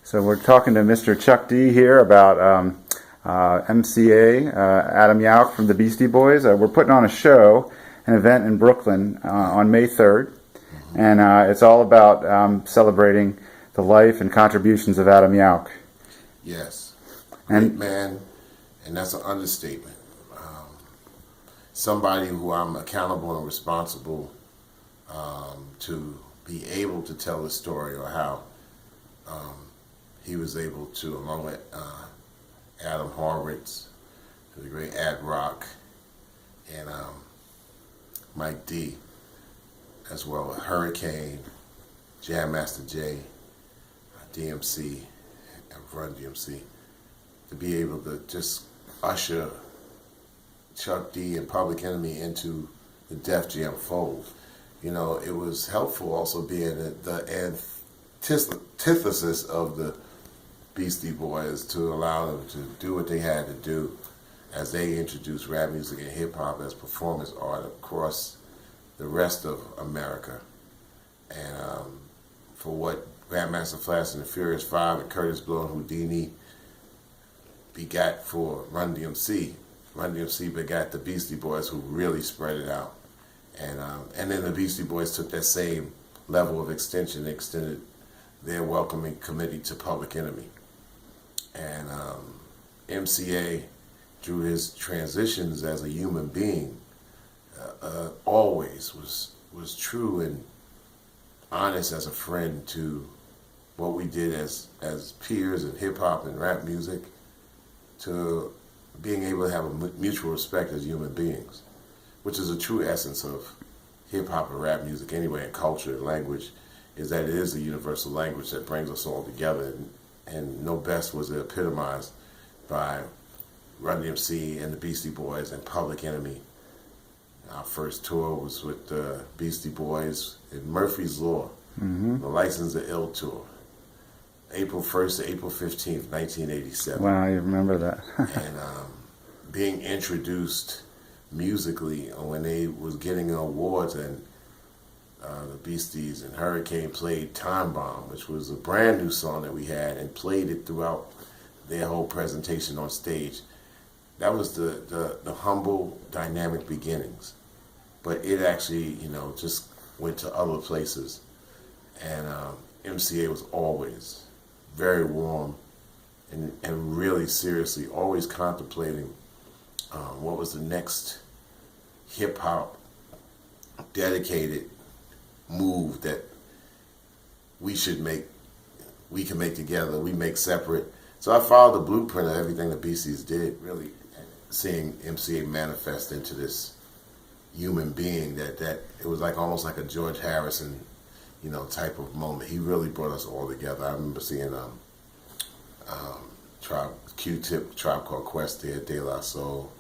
So we're talking to Mr. Chuck D here about MCA, Adam Yauch from the Beastie Boys. We're putting on a show, an event in Brooklyn on May 3rd, and it's all about celebrating the life and contributions of Adam Yauch. Yes, great man, and that's an understatement. Somebody who I'm accountable and responsible to be able to tell the story, or how he was able to, along with Adam Horwitz, the great Ad Rock, and Mike D, as well as Hurricane, Jam Master Jay, D.M.C, and Run-D.M.C, to be able to just usher Chuck D and Public Enemy into the Def Jam fold. You know, it was helpful also being the antithesis of the Beastie Boys, to allow them to do what they had to do as they introduced rap music and hip hop as performance art across the rest of America. And for what Grandmaster Flash and the Furious Five and Curtis Blow and Houdini begat for Run-D.M.C, Run-D.M.C begat the Beastie Boys, who really spread it out. And then the Beastie Boys took that same level of extension, extended their welcoming committee to Public Enemy. And MCA, through his transitions as a human being, always was true and honest as a friend to what we did as peers in hip hop and rap music, to being able to have a mutual respect as human beings, which is a true essence of hip hop and rap music anyway, and culture and language, is that it is a universal language that brings us all together. And no best was it epitomized by Run-D.M.C and the Beastie Boys and Public Enemy. Our first tour was with the Beastie Boys in Murphy's Law, the License to Ill tour, April 1st to April 15th, 1987. Wow, you remember that. And being introduced musically when they was getting awards, and the Beasties and Hurricane played Time Bomb, which was a brand new song that we had, and played it throughout their whole presentation on stage. That was the humble, dynamic beginnings. But it actually, just went to other places. And MCA was always very warm and really seriously always contemplating what was the next hip-hop dedicated move that we can make together, we make separate. So I followed the blueprint of everything the Beasties did, really seeing MCA manifest into this human being that it was like almost like a George Harrison, type of moment. He really brought us all together. I remember seeing Q-Tip, Tribe Called Quest there, De La Soul,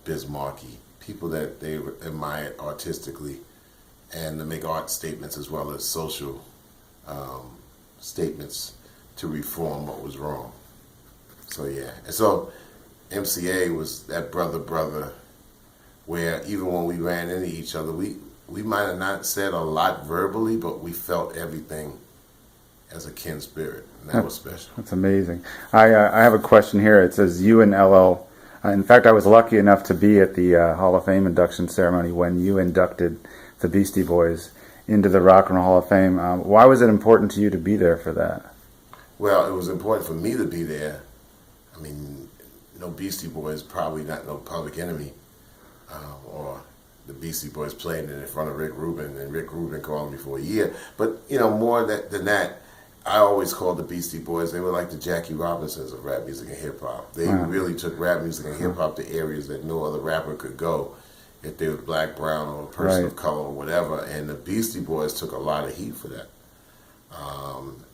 Biz Markie, people that they admired artistically, and to make art statements as well as social statements to reform what was wrong. So yeah, and so MCA was that brother, where even when we ran into each other, we might have not said a lot verbally, but we felt everything as a kin spirit, and that was special. That's amazing. I have a question here. It says you and LL. In fact, I was lucky enough to be at the Hall of Fame induction ceremony when you inducted the Beastie Boys into the Rock and Roll Hall of Fame. Why was it important to you to be there for that? Well, it was important for me to be there. I mean, no Beastie Boys, probably not no Public Enemy, or the Beastie Boys playing it in front of Rick Rubin, and Rick Rubin calling me for a year. But, more than that, I always called the Beastie Boys, they were like the Jackie Robinsons of rap music and hip-hop. They really took rap music and hip-hop to areas that no other rapper could go, if they were black, brown, or a person of color or whatever. And the Beastie Boys took a lot of heat for that.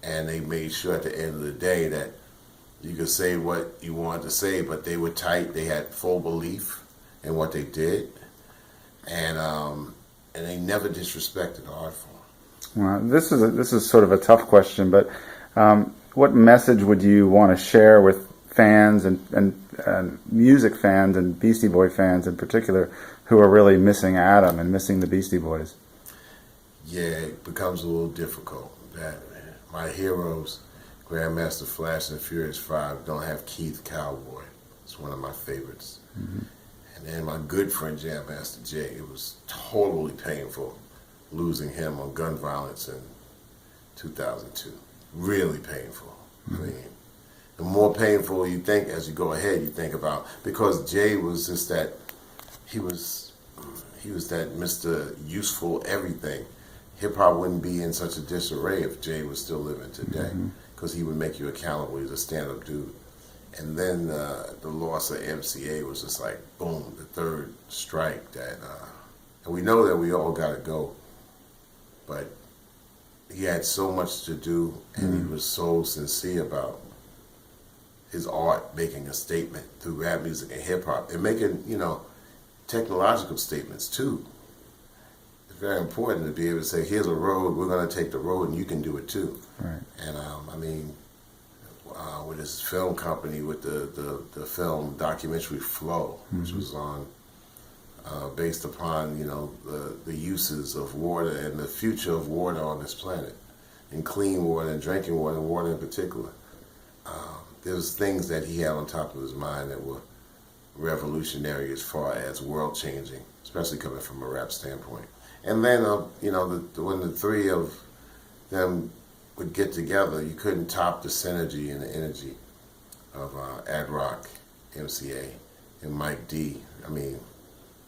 And they made sure at the end of the day that you could say what you wanted to say, but they were tight. They had full belief in what they did. And they never disrespected the art form. Well, this is sort of a tough question, but what message would you want to share with fans and music fans and Beastie Boy fans in particular who are really missing Adam and missing the Beastie Boys? Yeah, it becomes a little difficult. That my heroes Grandmaster Flash and the Furious Five don't have Keith Cowboy. It's one of my favorites. And then my good friend Jam Master Jay, it was totally painful losing him on gun violence in 2002. Really painful. I mean, the more painful you think as you go ahead, you think about, because Jay was just that, he was that Mr. Useful everything. Hip hop wouldn't be in such a disarray if Jay was still living today, because he would make you accountable. He was a stand-up dude. And then the loss of MCA was just like, boom, the third strike that, and we know that we all got to go, but he had so much to do, and he was so sincere about his art, making a statement through rap music and hip hop, and making, you know, technological statements too. It's very important to be able to say, here's a road, we're going to take the road, and you can do it too. Right. And I mean, with his film company, with the film documentary Flow, which was on based upon, you know, the uses of water and the future of water on this planet, and clean water and drinking water, and water in particular. There's things that he had on top of his mind that were revolutionary as far as world changing, especially coming from a rap standpoint. And then, you know, when the three of them would get together, you couldn't top the synergy and the energy of Ad Rock, MCA, and Mike D. I mean,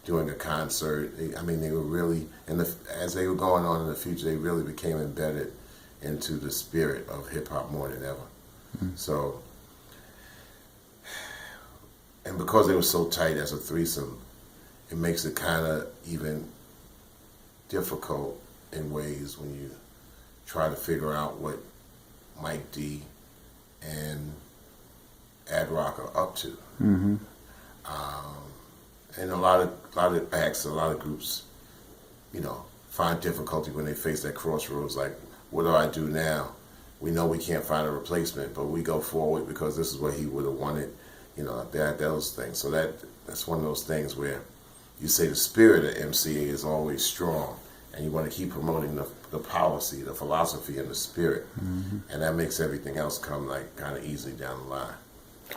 doing a concert. I mean, they were really, as they were going on in the future, they really became embedded into the spirit of hip hop more than ever. So, and because they were so tight as a threesome, it makes it kind of even difficult in ways when you try to figure out what Mike D and Ad Rock are up to. And a lot of acts, a lot of groups, you know, find difficulty when they face that crossroads, like, what do I do now? We know we can't find a replacement, but we go forward because this is what he would have wanted, you know, those things. So that's one of those things where you say the spirit of MCA is always strong, and you want to keep promoting the policy, the philosophy, and the spirit, and that makes everything else come like kind of easily down the line.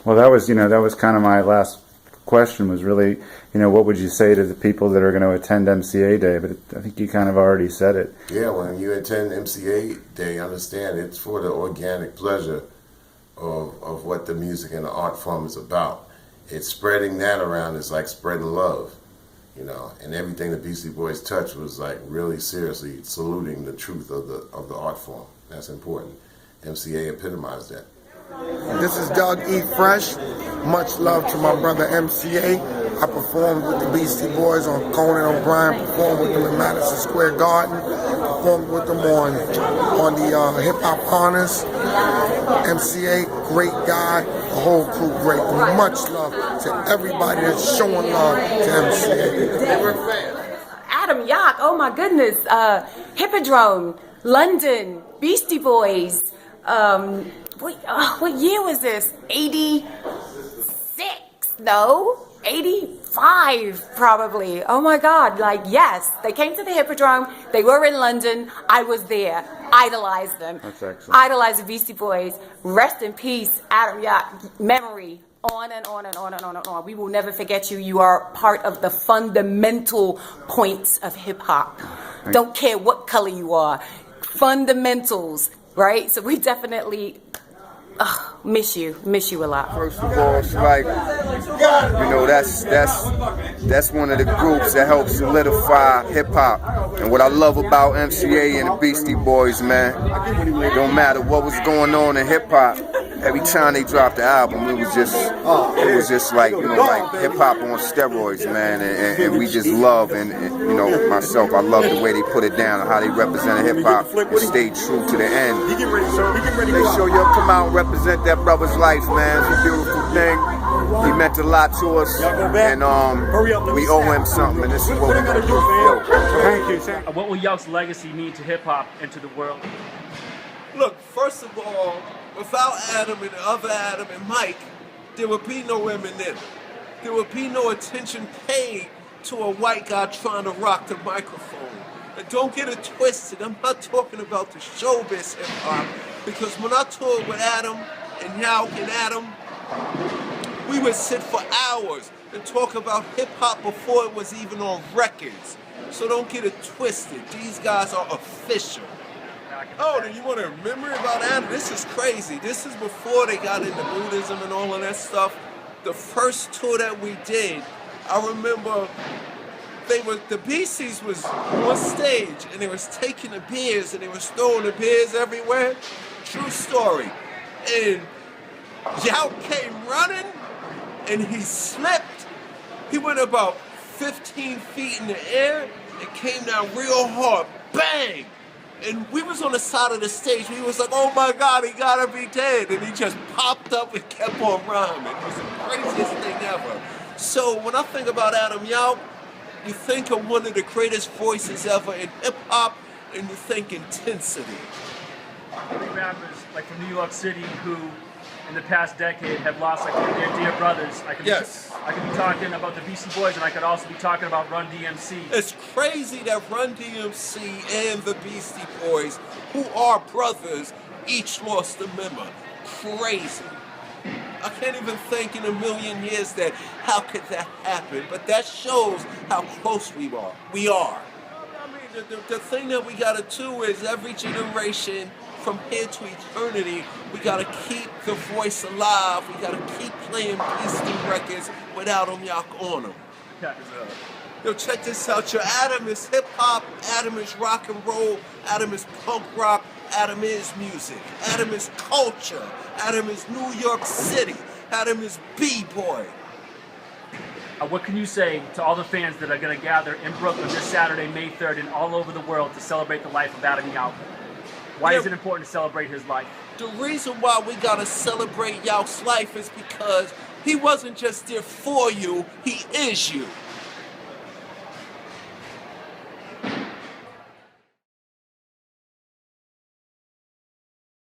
Well, that was kind of my last question, was really, you know, what would you say to the people that are going to attend MCA Day? But I think you kind of already said it. Yeah, when you attend MCA Day, understand it's for the organic pleasure of what the music and the art form is about. It's spreading that around is like spreading love, you know, and everything the Beastie Boys touched was like really seriously saluting the truth of the art form. That's important. MCA epitomized that. This is Doug E. Fresh. Much love to my brother MCA. I performed with the Beastie Boys on Conan O'Brien, performed with them in Madison Square Garden, performed with them on the Hip Hop Honors. MCA, great guy, the whole crew great. Much love to everybody that's showing love to MCA. Adam Yauch, oh my goodness, Hippodrome, London, Beastie Boys. What year was this? 86? No, 85 probably. Oh my God, like yes, they came to the Hippodrome, they were in London, I was there, idolized them. That's excellent. Idolized the Beastie Boys. Rest in peace, Adam Yauch, memory. On and on and on and on and on. We will never forget you. You are part of the fundamental points of hip hop. Don't care what color you are. Fundamentals, right? So we definitely miss you a lot. First of all, it's like, you know, that's one of the groups that helps solidify hip hop. And what I love about MCA and the Beastie Boys, man, it don't matter what was going on in hip hop. Every time they dropped the album, it was just like, you know, like hip hop on steroids, man. And we just love, and you know, myself, I love the way they put it down, how they represented hip hop and stayed true to the end. Make sure y'all come out and represent that brother's life, man. It's a beautiful thing. He meant a lot to us, and we owe him something, and this is what we're gonna do. Thank you, sir. What will Yauch's legacy mean to hip hop and to the world? Look, first of all, without Adam and the other Adam and Mike, there would be no Eminem. There would be no attention paid to a white guy trying to rock the microphone. And don't get it twisted, I'm not talking about the showbiz hip-hop. Because when I toured with Adam and Yauch and Adam, we would sit for hours and talk about hip-hop before it was even on records. So don't get it twisted. These guys are official. Oh, then you want to remember about Adam? This is crazy. This is before they got into Buddhism and all of that stuff. The first tour that we did, I remember the Beasties was on stage and they was taking the beers and they was throwing the beers everywhere. True story. And Yauch came running and he slipped. He went about 15 feet in the air and came down real hard. Bang! And we was on the side of the stage. We was like, oh my God, he gotta be dead. And he just popped up and kept on rhyming. It was the craziest thing ever. So when I think about Adam Yauch, you think of one of the greatest voices ever in hip hop, and you think intensity. Many rappers like from New York City who in the past decade have lost like their dear brothers. I could be talking about the Beastie Boys, and I could also be talking about Run-D.M.C. It's crazy that Run-D.M.C. and the Beastie Boys, who are brothers, each lost a member. Crazy. I can't even think in a million years that how could that happen, but that shows how close we are. I mean, the thing that we gotta do is every generation from here to eternity, we gotta keep the voice alive. We gotta keep playing Beastie records without Yauch on them. Yo, check this out. Your Adam is hip hop, Adam is rock and roll, Adam is punk rock, Adam is music, Adam is culture, Adam is New York City, Adam is B-boy. What can you say to all the fans that are going to gather in Brooklyn this Saturday, May 3rd, and all over the world to celebrate the life of Adam Yauch? Why is it important to celebrate his life? The reason why we got to celebrate Yauch's life is because he wasn't just there for you, he is you.